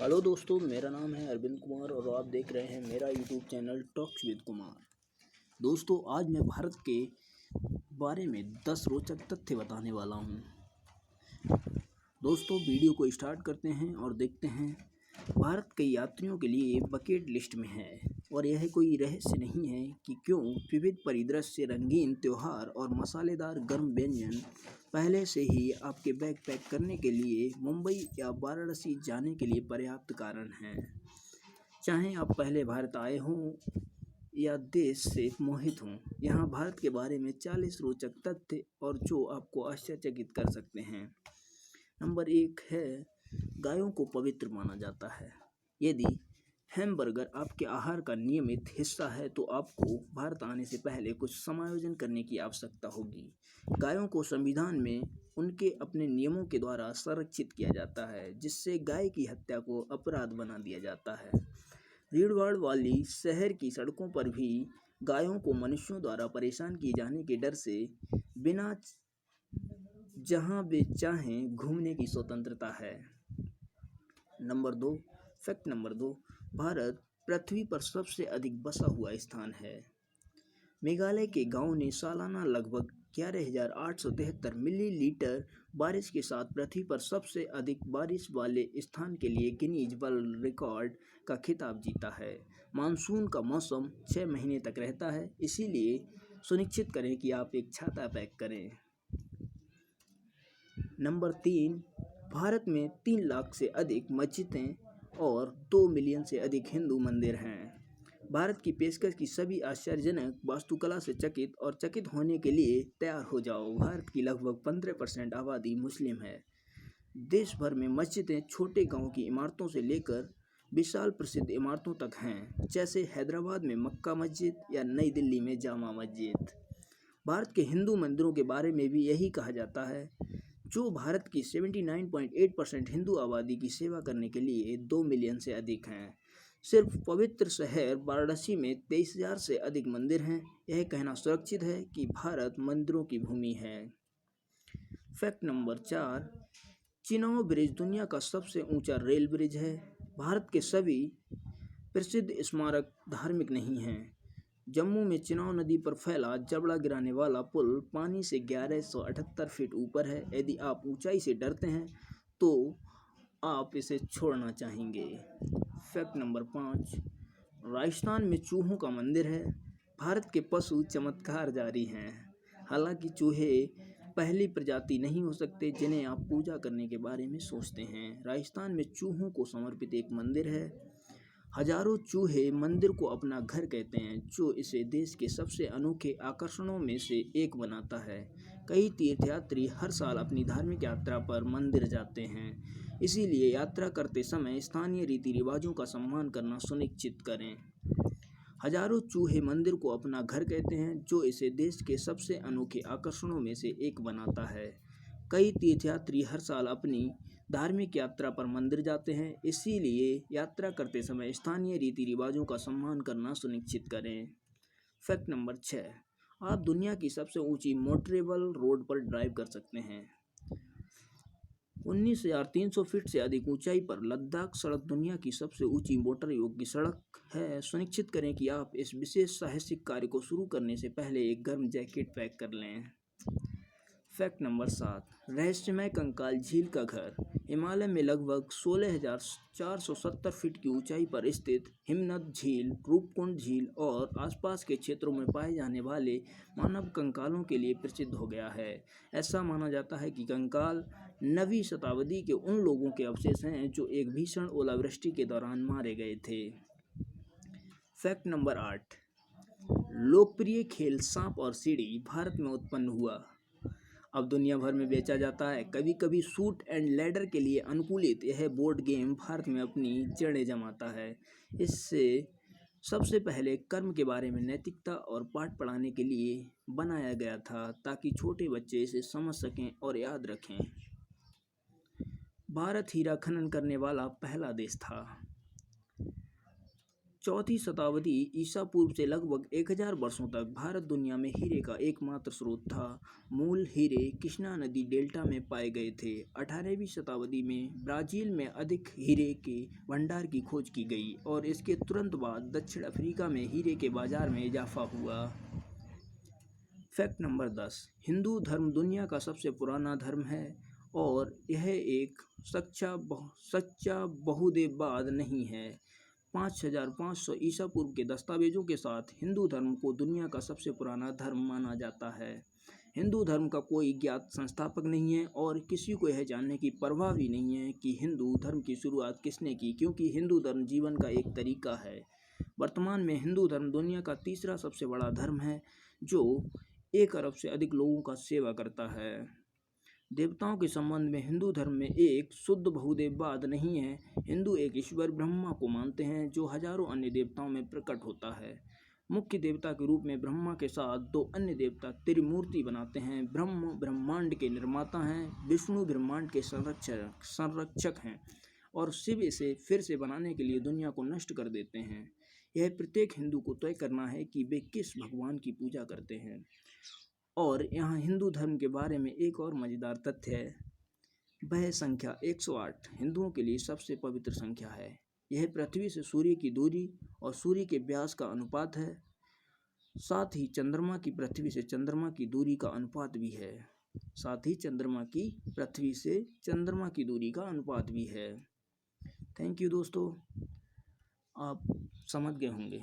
Hello दोस्तों, मेरा नाम है अरविंद कुमार और आप देख रहे हैं मेरा YouTube channel talks with Kumar. दोस्तों, आज मैं भारत के बारे में 10 रोचक तथ्य बताने वाला हूं। दोस्तों, वीडियो को स्टार्ट करते हैं और देखते हैं। भारत के यात्रियों के लिए बकेट लिस्ट में है और यह कोई रहस्य नहीं है कि क्यों विविध परिदृश्य, रंगीन त्योहार और मसालेदार गर्म व्यंजन पहले से ही आपके बैग पैक करने के लिए मुंबई या वाराणसी जाने के लिए पर्याप्त कारण हैं। चाहे आप पहले भारत आए हों या देश से मोहित हों, यहाँ भारत के बारे में 40 रोचक तथ्य और जो आपको आश्चर्यचकित कर सकते हैं। नंबर 1 है, गायों को पवित्र माना जाता है। यदि हैमबर्गर आपके आहार का नियमित हिस्सा है तो आपको भारत आने से पहले कुछ समायोजन करने की आवश्यकता होगी। गायों को संविधान में उनके अपने नियमों के द्वारा संरक्षित किया जाता है, जिससे गाय की हत्या को अपराध बना दिया जाता है। भीड़भाड़ वाली शहर की सड़कों पर भी गायों को मनुष्यों द्वारा परेशान किए जाने के डर से बिना जहां वे चाहें घूमने की स्वतंत्रता है। नंबर 2, फैक्ट नंबर 2, भारत पृथ्वी पर सबसे अधिक बसा हुआ स्थान है। मेघालय के गांवों ने सालाना लगभग 11,873 मिलीलीटर बारिश के साथ पृथ्वी पर सबसे अधिक बारिश वाले स्थान के लिए गिनीज वर्ल्ड रिकॉर्ड का खिताब जीता है। मानसून का मौसम 6 महीने तक रहता है, इसीलिए सुनिश्चित करें कि आप एक छाता पैक करें। नंबर 3, भारत में 3 लाख से अधिक मस्जिदें और 2 मिलियन से अधिक हिंदू मंदिर हैं। भारत की पेशकश की सभी आश्चर्यजनक वास्तुकला से चकित और चकित होने के लिए तैयार हो जाओ। भारत की लगभग 15% आबादी मुस्लिम है। देश भर में मस्जिदें छोटे गांव की इमारतों से लेकर विशाल प्रसिद्ध इमारतों तक हैं, जैसे हैदराबाद में मक्का मस्जिद या नई दिल्ली में जामा मस्जिद। भारत के हिंदू मंदिरों के बारे में भी यही कहा जाता है, जो भारत की 79.8% हिंदू आबादी की सेवा करने के लिए 2 मिलियन से अधिक हैं। सिर्फ पवित्र शहर वाराणसी में 23,000 से अधिक मंदिर हैं। यह कहना सुरक्षित है कि भारत मंदिरों की भूमि है। फैक्ट नंबर 4, चिनाब ब्रिज दुनिया का सबसे ऊंचा रेल ब्रिज है। भारत के सभी प्रसिद्ध स्मारक धार्मिक नहीं हैं। जम्मू में चिनाब नदी पर फैला जबड़ा गिराने वाला पुल पानी से 1178 फीट ऊपर है। यदि आप ऊंचाई से डरते हैं तो आप इसे छोड़ना चाहेंगे। फैक्ट नंबर 5, राजस्थान में चूहों का मंदिर है। भारत के पशु चमत्कार जारी हैं। हालांकि चूहे पहली प्रजाति नहीं हो सकते जिन्हें आप पूजा करने के बारे में सोचते हैं। राजस्थान में चूहों को समर्पित एक मंदिर है। हजारों चूहे मंदिर को अपना घर कहते हैं, जो इसे देश के सबसे अनोखे आकर्षणों में से एक बनाता है। कई तीर्थयात्री हर साल अपनी धार्मिक यात्रा पर मंदिर जाते हैं, इसीलिए यात्रा करते समय स्थानीय रीति रिवाजों का सम्मान करना सुनिश्चित करें। हजारों चूहे मंदिर को अपना घर कहते हैं, जो इसे देश के सबसे अनोखे आकर्षणों में से एक बनाता है। कई तीर्थयात्री हर साल अपनी धार्मिक यात्रा पर मंदिर जाते हैं, इसीलिए यात्रा करते समय स्थानीय रीति रिवाजों का सम्मान करना सुनिश्चित करें। फैक्ट नंबर 6, आप दुनिया की सबसे ऊंची मोटरेबल रोड पर ड्राइव कर सकते हैं। 19,300 फीट से अधिक ऊंचाई पर लद्दाख सड़क दुनिया की सबसे ऊंची मोटर योग्य सड़क है। सुनिश्चित करें कि आप इस विशेष साहसिक कार्य को शुरू करने से पहले एक गर्म जैकेट पैक कर लें। फैक्ट नंबर 7, रहस्यमय कंकाल झील का घर। हिमालय में लगभग 16,470 फीट की ऊंचाई पर स्थित हिमनद झील, रूपकुंड झील और आसपास के क्षेत्रों में पाए जाने वाले मानव कंकालों के लिए प्रसिद्ध हो गया है। ऐसा माना जाता है कि कंकाल 9वीं शताब्दी के उन लोगों के अवशेष हैं जो एक भीषण ओलावृष्टि के दौरान मारे गए थे। फैक्ट नंबर 8, लोकप्रिय खेल सांप और सीढ़ी भारत में उत्पन्न हुआ। अब दुनिया भर में बेचा जाता है। कभी कभी शूट एंड लैडर के लिए अनुकूलित यह बोर्ड गेम भारत में अपनी जड़ें जमाता है। इससे सबसे पहले कर्म के बारे में नैतिकता और पाठ पढ़ाने के लिए बनाया गया था, ताकि छोटे बच्चे इसे समझ सकें और याद रखें। भारत हीरा खनन करने वाला पहला देश था। चौथी शताब्दी ईसा पूर्व से लगभग 1000 वर्षों तक भारत दुनिया में हीरे का एकमात्र स्रोत था। मूल हीरे कृष्णा नदी डेल्टा में पाए गए थे। 18वीं शताब्दी में ब्राज़ील में अधिक हीरे के भंडार की खोज की गई और इसके तुरंत बाद दक्षिण अफ्रीका में हीरे के बाजार में इजाफा हुआ। फैक्ट नंबर 10, हिंदू धर्म दुनिया का सबसे पुराना धर्म है और यह एक सच्चा बहुदेववाद नहीं है। 5500 ईसा पूर्व के दस्तावेजों के साथ हिंदू धर्म को दुनिया का सबसे पुराना धर्म माना जाता है। हिंदू धर्म का कोई ज्ञात संस्थापक नहीं है और किसी को यह जानने की परवाह भी नहीं है कि हिंदू धर्म की शुरुआत किसने की, क्योंकि हिंदू धर्म जीवन का एक तरीका है। वर्तमान में हिंदू धर्म दुनिया का तीसरा सबसे बड़ा धर्म है जो 1 अरब से अधिक लोगों का सेवा करता है। देवताओं के संबंध में हिंदू धर्म में एक शुद्ध बहुदेववाद नहीं है। हिंदू एक ईश्वर ब्रह्मा को मानते हैं जो हजारों अन्य देवताओं में प्रकट होता है। मुख्य देवता के रूप में ब्रह्मा के साथ 2 अन्य देवता त्रिमूर्ति बनाते हैं। ब्रह्म ब्रह्मांड के निर्माता हैं, विष्णु ब्रह्मांड के संरक्षक हैं और शिव इसे फिर से बनाने के लिए दुनिया को नष्ट कर देते हैं। यह प्रत्येक हिंदू को तय करना है कि वे किस भगवान की पूजा करते हैं। और यहाँ हिंदू धर्म के बारे में एक और मज़ेदार तथ्य है, वह संख्या 108 हिंदुओं के लिए सबसे पवित्र संख्या है। यह पृथ्वी से सूर्य की दूरी और सूर्य के व्यास का अनुपात है। साथ ही चंद्रमा की पृथ्वी से चंद्रमा की दूरी का अनुपात भी है। थैंक यू दोस्तों, आप समझ गए होंगे।